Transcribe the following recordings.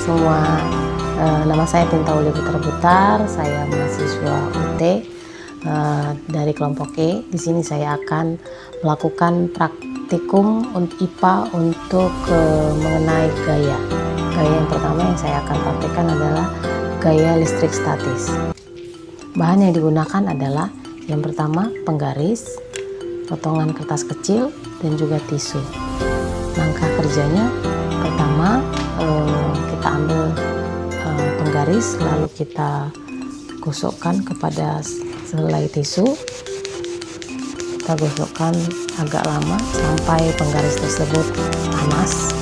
semua, nama saya Tinta Uli Putra Butar, saya mahasiswa UT dari kelompok E. Di sini saya akan melakukan praktikum IPA untuk mengenai gaya. Gaya yang pertama yang saya akan praktekkan adalah gaya listrik statis. Bahan yang digunakan adalah yang pertama penggaris, potongan kertas kecil, dan juga tisu. Langkah kerjanya pertama kita ambil penggaris, lalu kita gosokkan kepada selai tisu. Kita gosokkan agak lama sampai penggaris tersebut panas.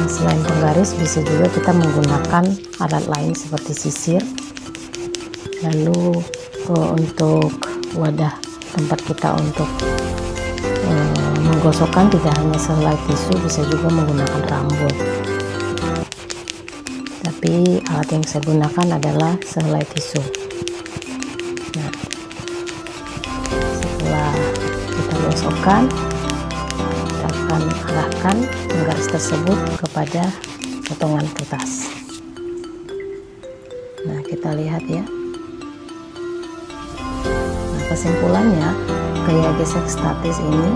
Selain penggaris, bisa juga kita menggunakan alat lain seperti sisir. Lalu untuk wadah tempat kita untuk menggosokkan tidak hanya selai tisu, bisa juga menggunakan rambut. Tapi alat yang saya gunakan adalah selai tisu. Nah, setelah kita gosokkan, kita akan arahkan penggaris tersebut kepada potongan kertas. Nah, kita lihat ya. Nah, kesimpulannya, gaya gesek statis ini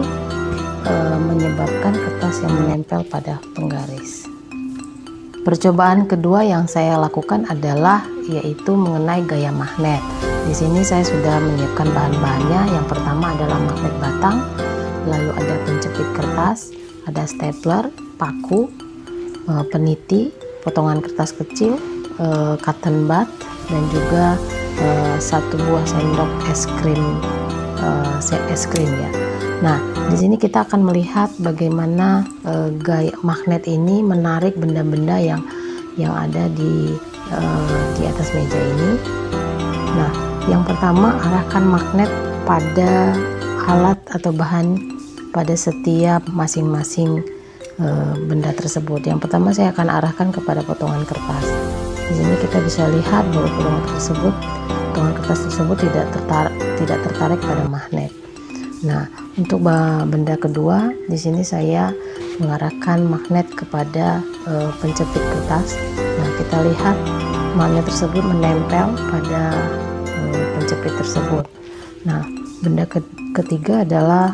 menyebabkan kertas yang menempel pada penggaris. Percobaan kedua yang saya lakukan adalah yaitu mengenai gaya magnet. Di sini saya sudah menyiapkan bahan-bahannya. Yang pertama adalah magnet batang, lalu ada penjepit kertas, ada stapler, paku, peniti, potongan kertas kecil, cotton bud, dan juga satu buah sendok es krim ya. Nah, di sini kita akan melihat bagaimana gaya magnet ini menarik benda-benda yang ada di atas meja ini. Nah, yang pertama, arahkan magnet pada alat atau bahan pada setiap masing-masing benda tersebut. Yang pertama saya akan arahkan kepada potongan kertas. Di sini kita bisa lihat bahwa potongan kertas tersebut tidak tertarik pada magnet. Nah, untuk benda kedua, di sini saya mengarahkan magnet kepada penjepit kertas. Nah, kita lihat magnet tersebut menempel pada penjepit tersebut. Nah, benda ketiga adalah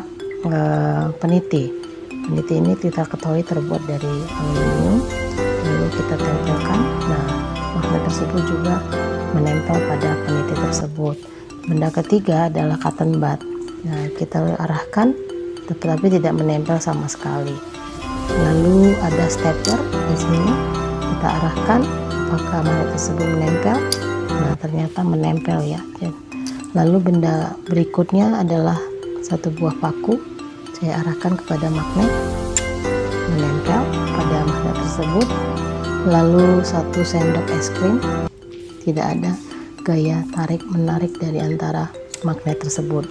peniti. Peniti ini kita ketahui terbuat dari aluminium, lalu kita tempelkan. Nah, magnet tersebut juga menempel pada peniti tersebut. Benda ketiga adalah cotton bud. Nah, kita arahkan tetapi tidak menempel sama sekali. Lalu ada stapler. Di sini kita arahkan apakah magnet tersebut menempel. Nah, ternyata menempel ya. Lalu benda berikutnya adalah satu buah paku. Saya arahkan kepada magnet, menempel pada magnet tersebut. Lalu satu sendok es krim, tidak ada gaya tarik menarik dari antara magnet tersebut.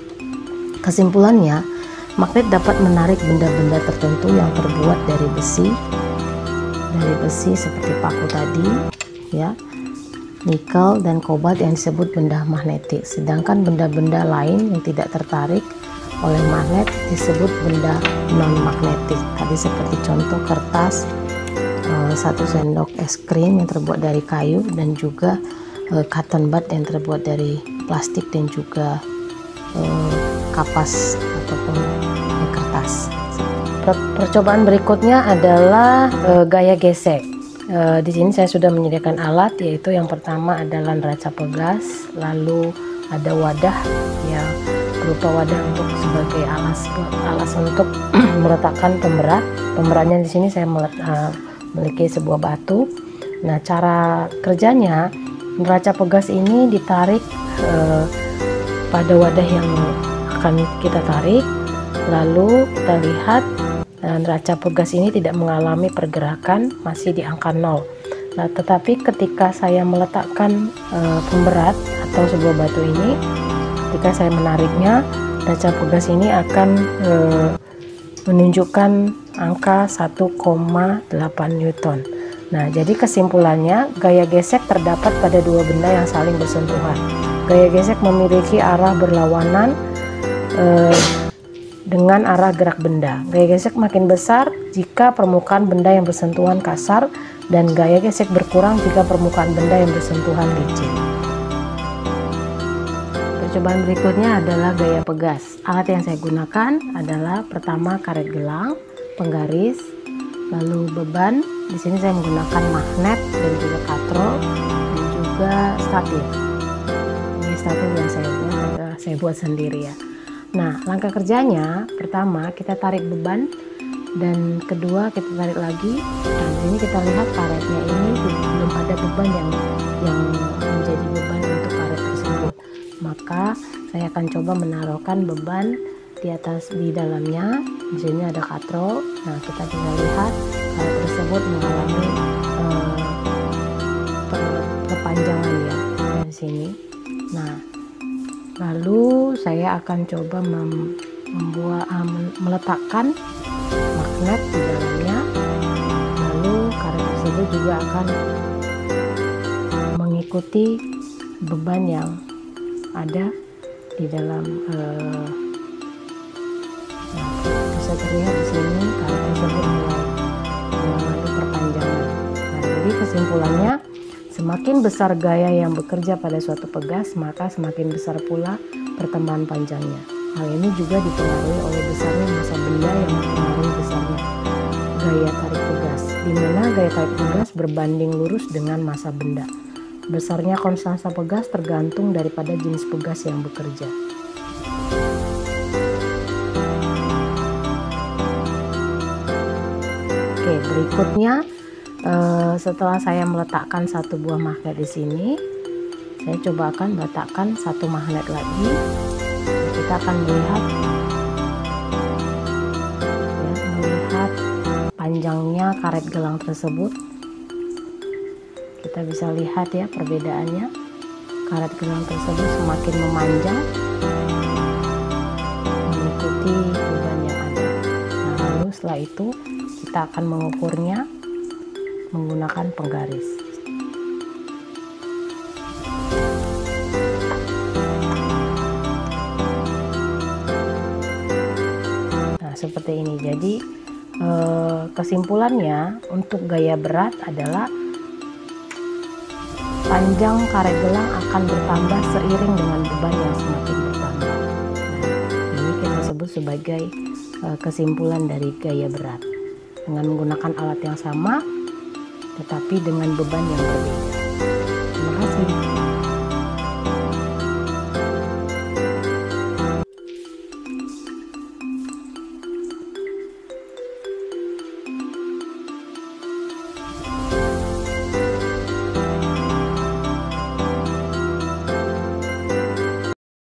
Kesimpulannya, magnet dapat menarik benda-benda tertentu yang terbuat dari besi seperti paku tadi ya, nikel dan kobalt yang disebut benda magnetik. Sedangkan benda-benda lain yang tidak tertarik oleh magnet disebut benda non magnetik. Tadi seperti contoh kertas, satu sendok es krim yang terbuat dari kayu, dan juga cotton bud yang terbuat dari plastik dan juga kapas ataupun kertas. Percobaan berikutnya adalah gaya gesek. Di sini saya sudah menyediakan alat, yaitu yang pertama adalah neraca pegas, lalu ada wadah yang berupa wadah untuk sebagai alas untuk meletakkan pemberat. Pemberatnya di sini saya memiliki sebuah batu. Nah, cara kerjanya, neraca pegas ini ditarik pada wadah yang akan kita tarik, lalu kita lihat neraca pegas ini tidak mengalami pergerakan, masih di angka 0. Nah, tetapi ketika saya meletakkan pemberat atau sebuah batu ini, ketika saya menariknya, neraca pegas ini akan menunjukkan angka 1,8 Newton. Nah, jadi kesimpulannya, gaya gesek terdapat pada dua benda yang saling bersentuhan. Gaya gesek memiliki arah berlawanan dengan arah gerak benda. Gaya gesek makin besar jika permukaan benda yang bersentuhan kasar, dan gaya gesek berkurang jika permukaan benda yang bersentuhan licin. Percobaan berikutnya adalah gaya pegas. Alat yang saya gunakan adalah pertama karet gelang, penggaris, lalu beban. Di sini saya menggunakan magnet dan juga katrol dan juga statif. Ini statif yang saya buat sendiri ya. Nah, langkah kerjanya pertama kita tarik beban, dan kedua kita tarik lagi. Nah, di sini kita lihat karetnya ini belum ada beban yang menjadi beban untuk karet tersebut. Maka saya akan coba menaruhkan beban di dalamnya. Di sini ada katrol. Nah, kita bisa lihat karet tersebut mengalami perpanjangan ya dari sini. Nah, lalu saya akan coba meletakkan magnet di dalamnya. Lalu karet tersebut juga akan mengikuti beban yang ada di dalam. Nah, bisa terlihat di sini karet tersebut mulai mengalami perpanjangan. Nah, jadi kesimpulannya, semakin besar gaya yang bekerja pada suatu pegas, maka semakin besar pula pertambahan panjangnya. Hal ini juga dipengaruhi oleh besarnya massa benda yang mempengaruhi besarnya gaya tarik pegas, di mana gaya tarik pegas berbanding lurus dengan massa benda. Besarnya konstansa pegas tergantung daripada jenis pegas yang bekerja. Oke, berikutnya setelah saya meletakkan satu buah magnet di sini, saya coba akan meletakkan satu magnet lagi. Kita akan melihat panjangnya karet gelang tersebut. Kita bisa lihat ya perbedaannya. Karet gelang tersebut semakin memanjang mengikuti beban yang ada. Nah, lalu setelah itu kita akan mengukurnya menggunakan penggaris. Nah, seperti ini. Jadi kesimpulannya untuk gaya berat adalah panjang karet gelang akan bertambah seiring dengan beban yang semakin bertambah. Nah, ini kita sebut sebagai kesimpulan dari gaya berat, dengan menggunakan alat yang sama tetapi dengan beban yang berbeda.